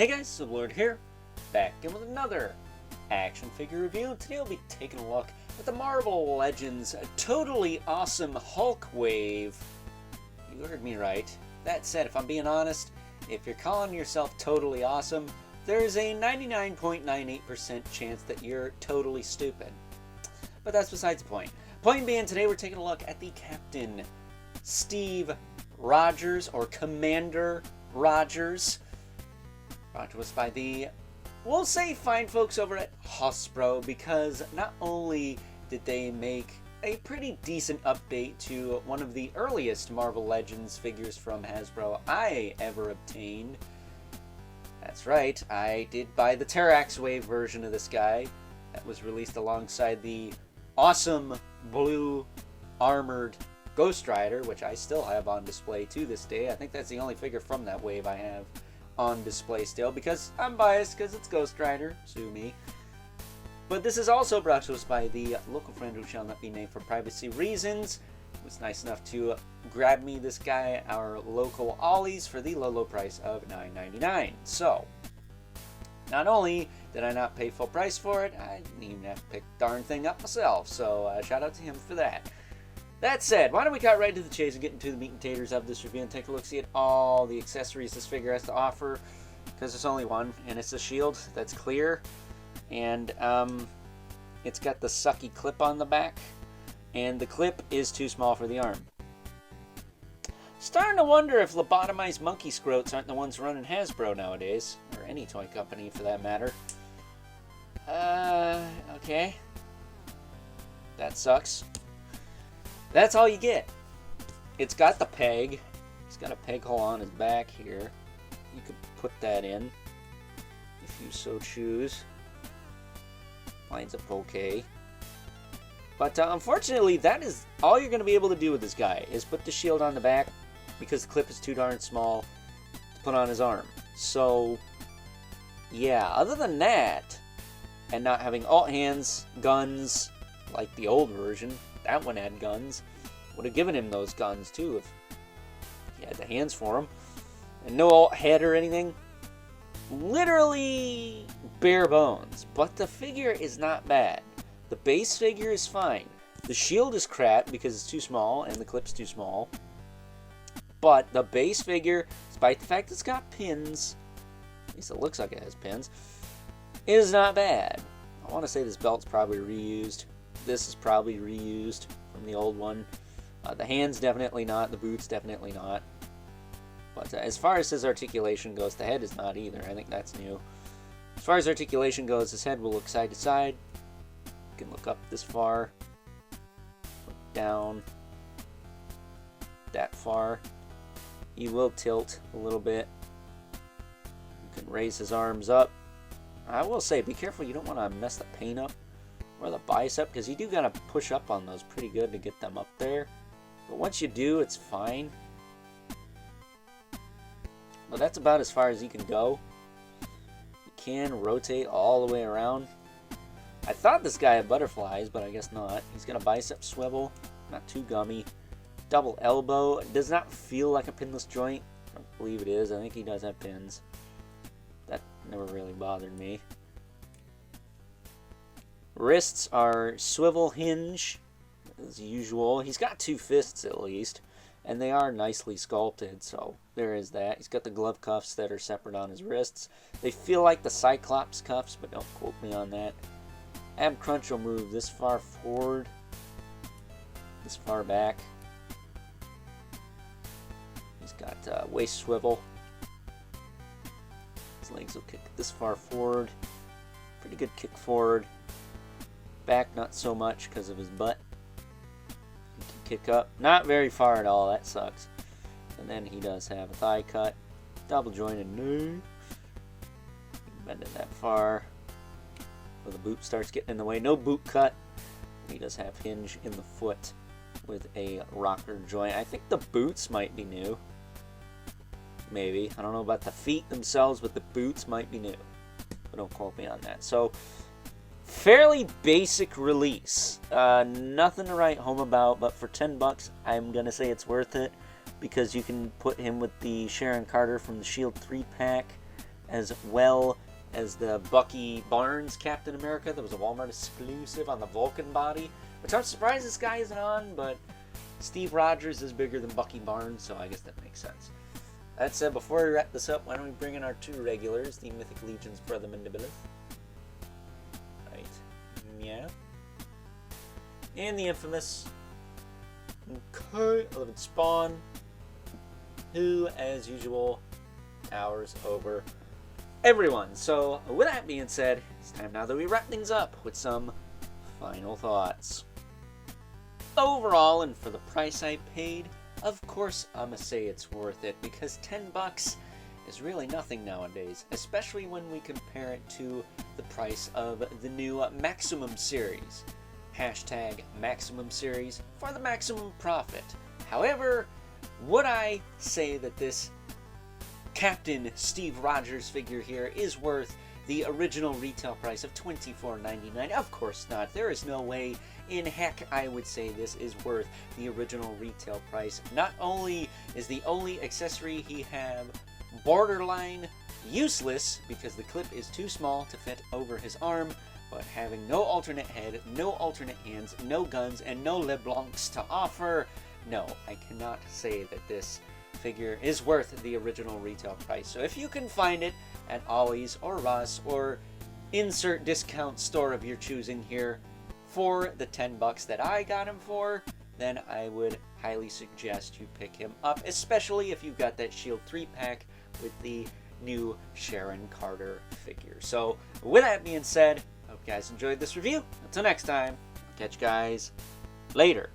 Hey guys, Sublord here, back in with another action figure review. Today I'll be taking a look at the Marvel Legends Totally Awesome Hulk Wave. You heard me right. That said, if I'm being honest, if you're calling yourself totally awesome, there's a 99.98% chance that you're totally stupid. But that's besides the point. Point being, today we're taking a look at the Captain Steve Rogers, or Commander Rogers. Brought to us by the, we'll say, fine folks over at Hasbro, because not only did they make a pretty decent update to one of the earliest Marvel Legends figures from Hasbro I ever obtained. That's right, I did buy the Terrax Wave version of this guy that was released alongside the awesome blue armored Ghost Rider, which I still have on display to this day. I think that's the only figure from that wave I have on display still, because I'm biased because it's Ghost Rider, sue me. But this is also brought to us by the local friend who shall not be named for privacy reasons. It was nice enough to grab me this guy at our local Ollie's for the low price of $9.99. So, not only did I not pay full price for it, I didn't even have to pick the darn thing up myself, so shout out to him for that. That said, why don't we cut right to the chase and get into the meat and taters of this review and take a look, see at all the accessories this figure has to offer, because there's only one, and it's a shield that's clear, and it's got the sucky clip on the back, and the clip is too small for the arm. Starting to wonder if lobotomized monkey scrotes aren't the ones running Hasbro nowadays, or any toy company for that matter. Okay. That sucks. That's all you get. It's got the peg. It's got a peg hole on his back here. You could put that in if you so choose. Lines up okay. But unfortunately, that is all you're going to be able to do with this guy, is put the shield on the back, because the clip is too darn small to put on his arm. So, yeah, other than that, and not having alt hands, guns, like the old version, that one had guns, would have given him those guns too if he had the hands for them. And no alt head or anything. Literally bare bones. But the figure is not bad. The base figure is fine. The shield is crap because it's too small and the clip's too small. But the base figure, despite the fact it's got pins, at least it looks like it has pins, is not bad. I want to say this belt's probably reused. This is probably reused from the old one. The hands definitely not. The boots definitely not. But as far as his articulation goes, the head is not either. I think that's new. As far as articulation goes, his head will look side to side. You can look up this far. Look down that far. He will tilt a little bit. You can raise his arms up. I will say, be careful. You don't want to mess the paint up. Or the bicep, because you do gotta push up on those pretty good to get them up there. But once you do, it's fine. But that's about as far as you can go. You can rotate all the way around. I thought this guy had butterflies, but I guess not. He's got a bicep swivel, not too gummy. Double elbow. It does not feel like a pinless joint. I don't believe it is. I think he does have pins. That never really bothered me. Wrists are swivel hinge, as usual. He's got two fists at least, and they are nicely sculpted, so there is that. He's got the glove cuffs that are separate on his wrists. They feel like the Cyclops cuffs, but don't quote me on that. Ab crunch will move this far forward, this far back. He's got waist swivel. His legs will kick this far forward. Pretty good kick forward. Back, not so much because of his butt. He can kick up. Not very far at all. That sucks. And then he does have a thigh cut. Double jointed knee. Bend it that far. Where the boot starts getting in the way. No boot cut. He does have hinge in the foot with a rocker joint. I think the boots might be new. Maybe. I don't know about the feet themselves, but the boots might be new. But don't quote me on that. So, fairly basic release. Nothing to write home about, but for $10, I'm going to say it's worth it, because you can put him with the Sharon Carter from the Shield 3-pack, as well as the Bucky Barnes Captain America that was a Walmart exclusive on the Vulcan body, which I'm surprised this guy isn't on, but Steve Rogers is bigger than Bucky Barnes, so I guess that makes sense. That said, before we wrap this up, why don't we bring in our two regulars, the Mythic Legion's Brother Mandibilith. Right. Yeah. And the infamous K11 Spawn, who, as usual, towers over everyone. So, with that being said, it's time now that we wrap things up with some final thoughts. Overall, and for the price I paid, of course I'm gonna say it's worth it, because $10 is really nothing nowadays, especially when we compare it to the price of the new Maximum series. Hashtag Maximum series for the maximum profit. However, would I say that this Captain Steve Rogers figure here is worth the original retail price of $24.99? Of course not. There is no way in heck I would say this is worth the original retail price. Not only is the only accessory he have borderline useless because the clip is too small to fit over his arm, but having no alternate head, no alternate hands, no guns, and no LeBlancs to offer, no, I cannot say that this figure is worth the original retail price. So if you can find it at Ollie's or Ross or insert discount store of your choosing here for the $10 that I got him for, then I would highly suggest you pick him up, especially if you've got that Shield 3-pack with the new Sharon Carter figure. So with that being said, hope you guys enjoyed this review. Until next time, I'll catch you guys later.